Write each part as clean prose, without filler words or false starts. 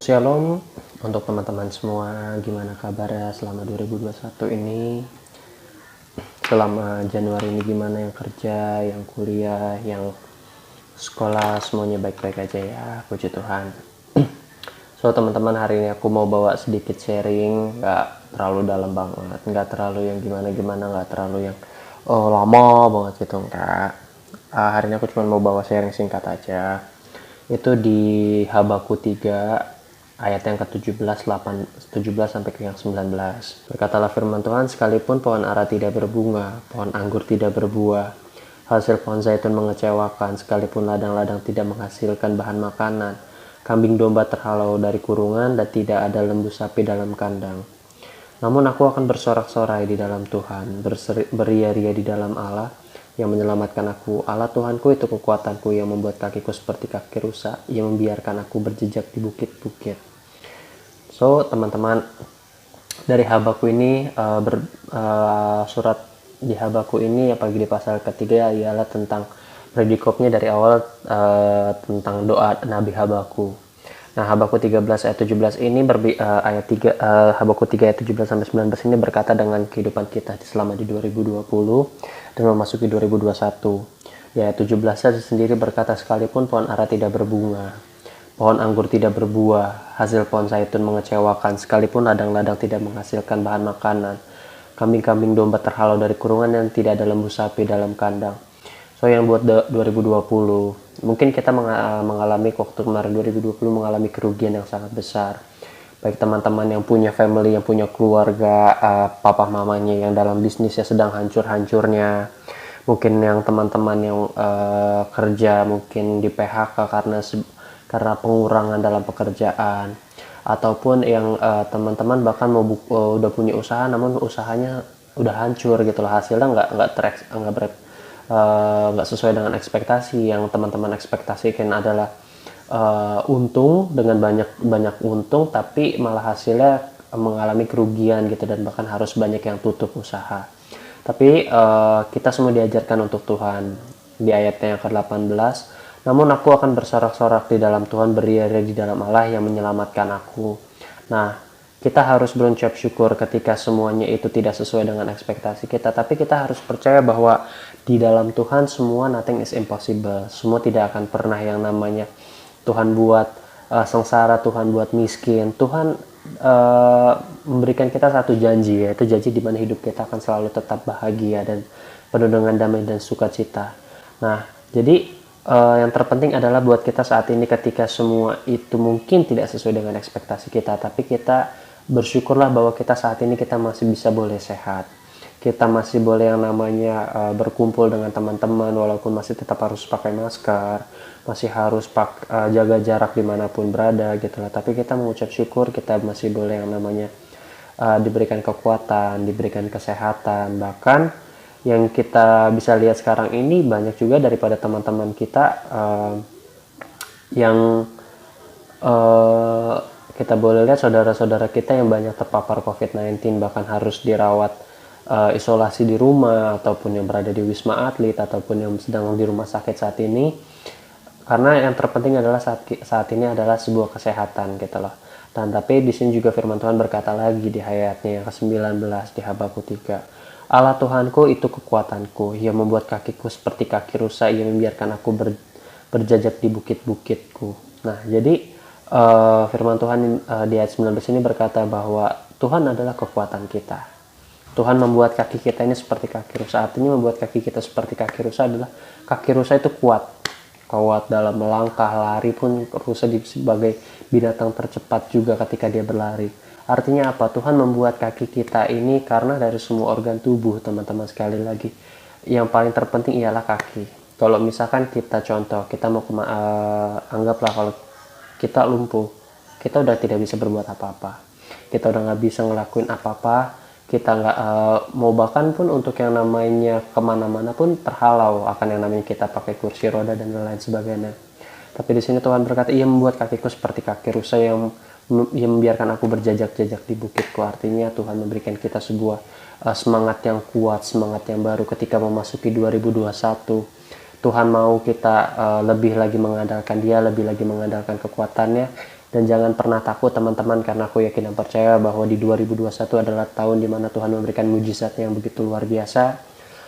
Shalom untuk teman-teman semua, gimana kabarnya selama 2021 ini? Selama Januari ini gimana, yang kerja, yang kuliah, yang sekolah, semuanya baik-baik aja ya, puji Tuhan. So teman-teman, hari ini aku mau bawa sedikit sharing, nggak terlalu dalam banget, nggak terlalu yang gimana-gimana, nggak terlalu yang lama banget gitu, enggak. Hari ini aku cuma mau bawa sharing singkat aja. Itu di Habakuk 3 ayat yang ke-17 17 sampai ke yang 19. Berkatalah firman Tuhan, sekalipun pohon ara tidak berbunga, pohon anggur tidak berbuah, hasil pohon zaitun mengecewakan, sekalipun ladang-ladang tidak menghasilkan bahan makanan, kambing domba terhalau dari kurungan dan tidak ada lembu sapi dalam kandang. Namun aku akan bersorak-sorai di dalam Tuhan, beria-ria di dalam Allah yang menyelamatkan aku. Allah Tuhanku itu kekuatanku, yang membuat kakiku seperti kaki rusa, yang membiarkan aku berjejak di bukit-bukit. So teman-teman, dari Habakuk ini surat di Habakuk ini apalagi di pasal ketiga ialah tentang predikopnya dari awal, tentang doa Nabi Habakuk. Nah, Habakuk 13 ayat 17 ini Habakuk 3 ayat 17 sampai 19 ini berkata dengan kehidupan kita selama di 2020 dan memasuki 2021. Ya, 17 sendiri berkata, sekalipun pohon ara tidak berbunga, pohon anggur tidak berbuah, hasil pohon zaitun mengecewakan, sekalipun ladang-ladang tidak menghasilkan bahan makanan, kambing-kambing domba terhalau dari kurungan, dan tidak ada lembu sapi dalam kandang. So yang buat 2020, mungkin kita mengalami waktu kemarin 2020 mengalami kerugian yang sangat besar. Baik teman-teman yang punya family, yang punya keluarga, papa mamanya yang dalam bisnisnya sedang hancur-hancurnya. Mungkin yang teman-teman yang kerja mungkin di PHK karena pengurangan dalam pekerjaan. Ataupun yang teman-teman bahkan udah punya usaha namun usahanya udah hancur gitu loh, hasilnya nggak sesuai dengan ekspektasi. Yang teman-teman ekspektasikan adalah untung, dengan banyak untung, tapi malah hasilnya mengalami kerugian gitu, dan bahkan harus banyak yang tutup usaha. Tapi kita semua diajarkan untuk Tuhan. Di ayatnya yang ke-18, namun aku akan bersorak-sorak di dalam Tuhan, beria-ria di dalam Allah yang menyelamatkan aku. Nah, kita harus berucap syukur ketika semuanya itu tidak sesuai dengan ekspektasi kita, tapi kita harus percaya bahwa di dalam Tuhan semua nothing is impossible. Semua tidak akan pernah yang namanya Tuhan buat sengsara, Tuhan buat miskin. Tuhan memberikan kita satu janji, yaitu janji di mana hidup kita akan selalu tetap bahagia dan penuh dengan damai dan sukacita. Nah, jadi yang terpenting adalah buat kita saat ini, ketika semua itu mungkin tidak sesuai dengan ekspektasi kita, tapi kita bersyukurlah bahwa kita saat ini kita masih bisa boleh sehat. Kita masih boleh yang namanya berkumpul dengan teman-teman, walaupun masih tetap harus pakai masker, masih harus jaga jarak dimanapun berada gitu lah. Tapi kita mengucap syukur kita masih boleh yang namanya diberikan kekuatan, diberikan kesehatan. Bahkan yang kita bisa lihat sekarang ini banyak juga daripada teman-teman kita yang kita boleh lihat saudara-saudara kita yang banyak terpapar COVID-19, bahkan harus dirawat isolasi di rumah, ataupun yang berada di Wisma Atlet, ataupun yang sedang di rumah sakit saat ini. Karena yang terpenting adalah saat ini adalah sebuah kesehatan gitu loh. Dan tapi di sini juga firman Tuhan berkata lagi di ayatnya yang ke-19 di Habakuk 3. Allah Tuhanku itu kekuatanku, Ia membuat kakiku seperti kaki rusa, Ia membiarkan aku berjajak di bukit-bukitku. Nah, jadi firman Tuhan di ayat 19 ini berkata bahwa Tuhan adalah kekuatan kita. Tuhan membuat kaki kita ini seperti kaki rusa. Artinya membuat kaki kita seperti kaki rusa adalah kaki rusa itu kuat dalam melangkah, lari pun rusa sebagai binatang tercepat juga ketika dia berlari. Artinya apa? Tuhan membuat kaki kita ini karena dari semua organ tubuh, teman-teman, sekali lagi yang paling terpenting ialah kaki. Kalau misalkan kita mau anggaplah kalau kita lumpuh, kita udah tidak bisa berbuat apa-apa, kita udah nggak bisa ngelakuin apa-apa, kita nggak mau bahkan pun untuk yang namanya kemana-mana pun terhalau akan yang namanya kita pakai kursi roda dan lain sebagainya. Tapi di sini Tuhan berkata, Ia membuat kakiku seperti kaki rusa, yang membiarkan aku berjajak-jajak di bukitku. Artinya Tuhan memberikan kita sebuah semangat yang kuat, semangat yang baru ketika memasuki 2021. Tuhan mau kita lebih lagi mengandalkan Dia, lebih lagi mengandalkan kekuatannya, Dan jangan pernah takut teman-teman, karena aku yakin dan percaya bahwa di 2021 adalah tahun dimana Tuhan memberikan mujizat yang begitu luar biasa.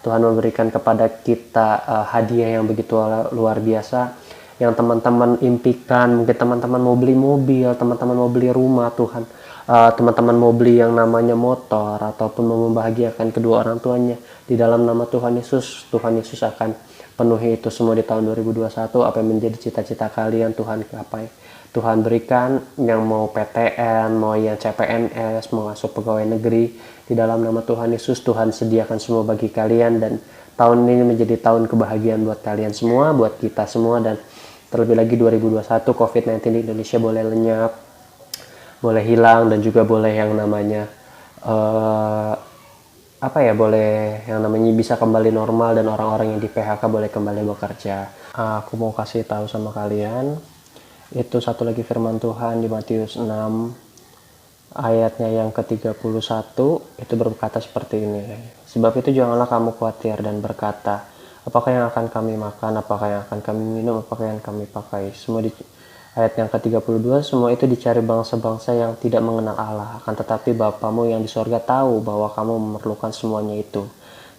Tuhan memberikan kepada kita hadiah yang begitu luar biasa, yang teman-teman impikan. Mungkin teman-teman mau beli mobil, teman-teman mau beli rumah, Tuhan teman-teman mau beli yang namanya motor, ataupun mau membahagiakan kedua orang tuanya, di dalam nama Tuhan Yesus akan penuhi itu semua di tahun 2021. Apa yang menjadi cita-cita kalian Tuhan gapai, Tuhan berikan. Yang mau PTN, mau yang CPNS, mau masuk pegawai negeri, di dalam nama Tuhan Yesus Tuhan sediakan semua bagi kalian. Dan tahun ini menjadi tahun kebahagiaan buat kalian semua, buat kita semua. Dan terlebih lagi 2021 COVID-19 di Indonesia boleh lenyap, boleh hilang, dan juga boleh yang namanya boleh yang namanya bisa kembali normal, dan orang-orang yang di PHK boleh kembali bekerja. Aku mau kasih tahu sama kalian, itu satu lagi firman Tuhan di Matius 6 ayatnya yang ke-31, itu berkata seperti ini. Sebab itu janganlah kamu khawatir dan berkata, apakah yang akan kami makan, apakah yang akan kami minum, apakah yang kami pakai. Semua di ayat yang ke-32, semua itu dicari bangsa-bangsa yang tidak mengenal Allah, akan tetapi Bapamu yang di sorga tahu bahwa kamu memerlukan semuanya itu.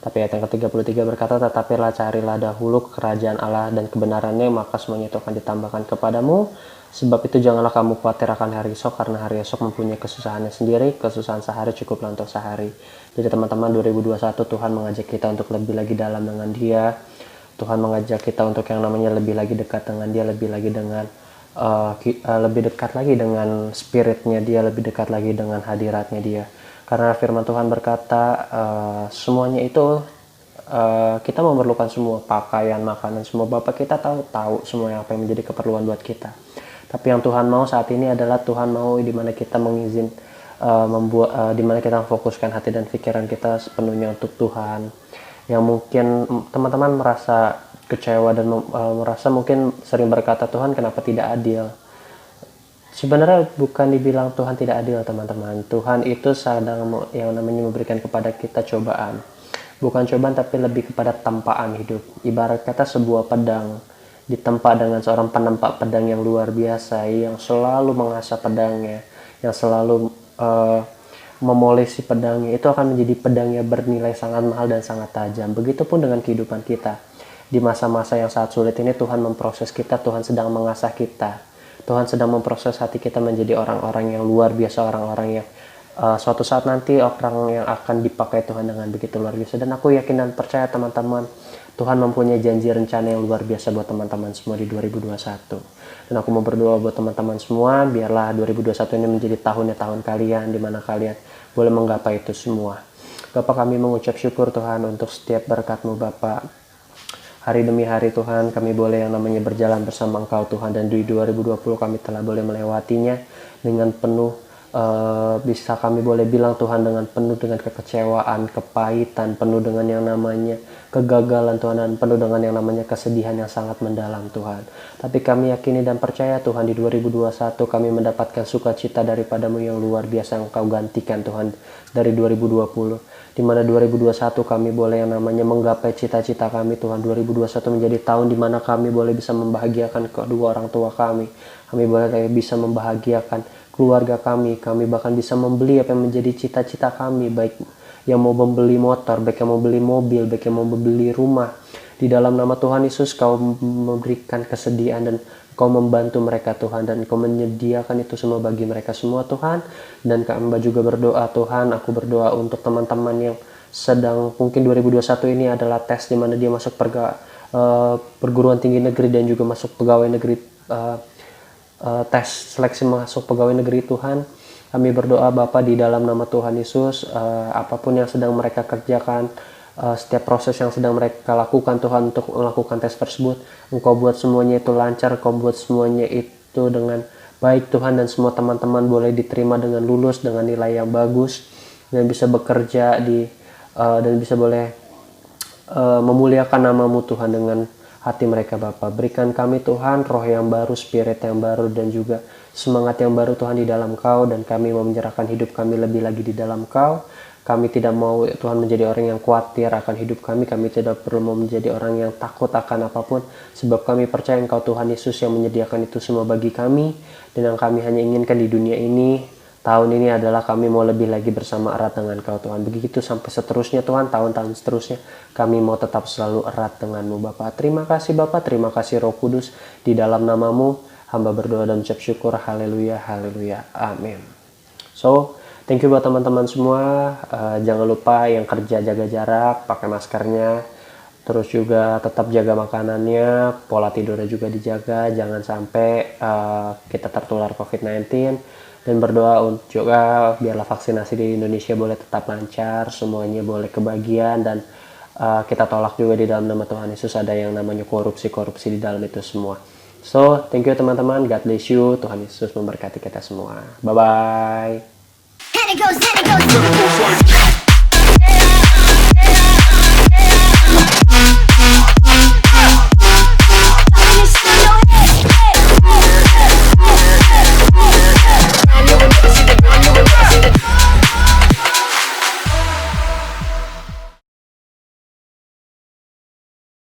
Tapi ayat yang ke-33 berkata, tetapilah carilah dahulu kerajaan Allah dan kebenarannya, maka semuanya itu akan ditambahkan kepadamu. Sebab itu janganlah kamu khawatir akan hari esok, karena hari esok mempunyai kesusahannya sendiri, kesusahan sehari cukuplah untuk sehari. Jadi teman-teman, 2021 Tuhan mengajak kita untuk lebih lagi dalam dengan Dia. Tuhan mengajak kita untuk yang namanya lebih lagi dekat dengan Dia, lebih lagi dengan lebih dekat lagi dengan spiritnya Dia, lebih dekat lagi dengan hadiratnya Dia. Karena firman Tuhan berkata semuanya itu kita memerlukan semua, pakaian, makanan, semua. Bapak kita tahu semua apa yang menjadi keperluan buat kita. Tapi yang Tuhan mau saat ini adalah Tuhan mau di mana kita di mana kita memfokuskan hati dan pikiran kita sepenuhnya untuk Tuhan. Yang mungkin teman-teman merasa kecewa dan merasa mungkin sering berkata, Tuhan kenapa tidak adil. Sebenarnya bukan dibilang Tuhan tidak adil teman-teman. Tuhan itu sedang yang namanya memberikan kepada kita cobaan. Bukan cobaan tapi lebih kepada tempaan hidup. Ibarat kata sebuah pedang ditempa dengan seorang penempa pedang yang luar biasa, yang selalu mengasah pedangnya, yang selalu memolesi pedangnya. Itu akan menjadi pedang yang bernilai sangat mahal dan sangat tajam. Begitupun dengan kehidupan kita. Di masa-masa yang sangat sulit ini Tuhan memproses kita, Tuhan sedang mengasah kita. Tuhan sedang memproses hati kita menjadi orang-orang yang luar biasa, orang-orang yang suatu saat nanti orang yang akan dipakai Tuhan dengan begitu luar biasa. Dan aku yakin dan percaya teman-teman, Tuhan mempunyai janji rencana yang luar biasa buat teman-teman semua di 2021. Dan aku mau berdoa buat teman-teman semua, biarlah 2021 ini menjadi tahun kalian, di mana kalian boleh menggapai itu semua. Bapak, kami mengucap syukur Tuhan untuk setiap berkat-Mu Bapak. Hari demi hari Tuhan kami boleh yang namanya berjalan bersama Engkau Tuhan, dan di 2020 kami telah boleh melewatinya dengan penuh bisa kami boleh bilang Tuhan dengan penuh dengan kekecewaan, kepahitan, penuh dengan yang namanya kegagalan Tuhan, dan penuh dengan yang namanya kesedihan yang sangat mendalam Tuhan. Tapi kami yakini dan percaya Tuhan di 2021 kami mendapatkan sukacita daripada-Mu yang luar biasa yang Engkau gantikan Tuhan dari 2020. Di mana 2021 kami boleh yang namanya menggapai cita-cita kami Tuhan. 2021 menjadi tahun di mana kami boleh bisa membahagiakan kedua orang tua kami. Kami boleh bisa membahagiakan keluarga kami. Kami bahkan bisa membeli apa yang menjadi cita-cita kami, baik yang mau membeli motor, baik yang mau beli mobil, baik yang mau membeli rumah. Di dalam nama Tuhan Yesus Kau memberikan kesediaan dan Kau membantu mereka Tuhan, dan Kau menyediakan itu semua bagi mereka semua Tuhan. Dan kami juga berdoa Tuhan, aku berdoa untuk teman-teman yang sedang mungkin 2021 ini adalah tes di mana dia masuk perguruan tinggi negeri dan juga masuk pegawai negeri, tes seleksi masuk pegawai negeri Tuhan. Kami berdoa Bapa di dalam nama Tuhan Yesus, apapun yang sedang mereka kerjakan, setiap proses yang sedang mereka lakukan Tuhan untuk melakukan tes tersebut, Engkau buat semuanya itu lancar, Engkau buat semuanya itu dengan baik Tuhan, dan semua teman-teman boleh diterima dengan lulus dengan nilai yang bagus, dan bisa bekerja dan bisa boleh memuliakan nama-Mu Tuhan dengan hati mereka Bapa. Berikan kami Tuhan roh yang baru, spirit yang baru, dan juga semangat yang baru Tuhan di dalam Kau, dan kami mau menyerahkan hidup kami lebih lagi di dalam Kau. Kami tidak mau Tuhan menjadi orang yang khawatir akan hidup kami. Kami tidak perlu mau menjadi orang yang takut akan apapun. Sebab kami percaya Engkau Tuhan Yesus yang menyediakan itu semua bagi kami. Dan yang kami hanya inginkan di dunia ini, tahun ini adalah kami mau lebih lagi bersama erat dengan Kau Tuhan. Begitu sampai seterusnya Tuhan, tahun-tahun seterusnya. Kami mau tetap selalu erat dengan-Mu Bapa. Terima kasih Bapa, terima kasih Roh Kudus. Di dalam nama-Mu, hamba berdoa dan ucap syukur. Haleluya, haleluya, amin. So, thank you buat teman-teman semua. Jangan lupa yang kerja jaga jarak, pakai maskernya. Terus juga tetap jaga makanannya, pola tidurnya juga dijaga. Jangan sampai kita tertular COVID-19. Dan berdoa untuk juga biarlah vaksinasi di Indonesia boleh tetap lancar, semuanya boleh kebagian. Dan kita tolak juga di dalam nama Tuhan Yesus ada yang namanya korupsi-korupsi di dalam itu semua. So, thank you teman-teman. God bless you. Tuhan Yesus memberkati kita semua. Bye-bye.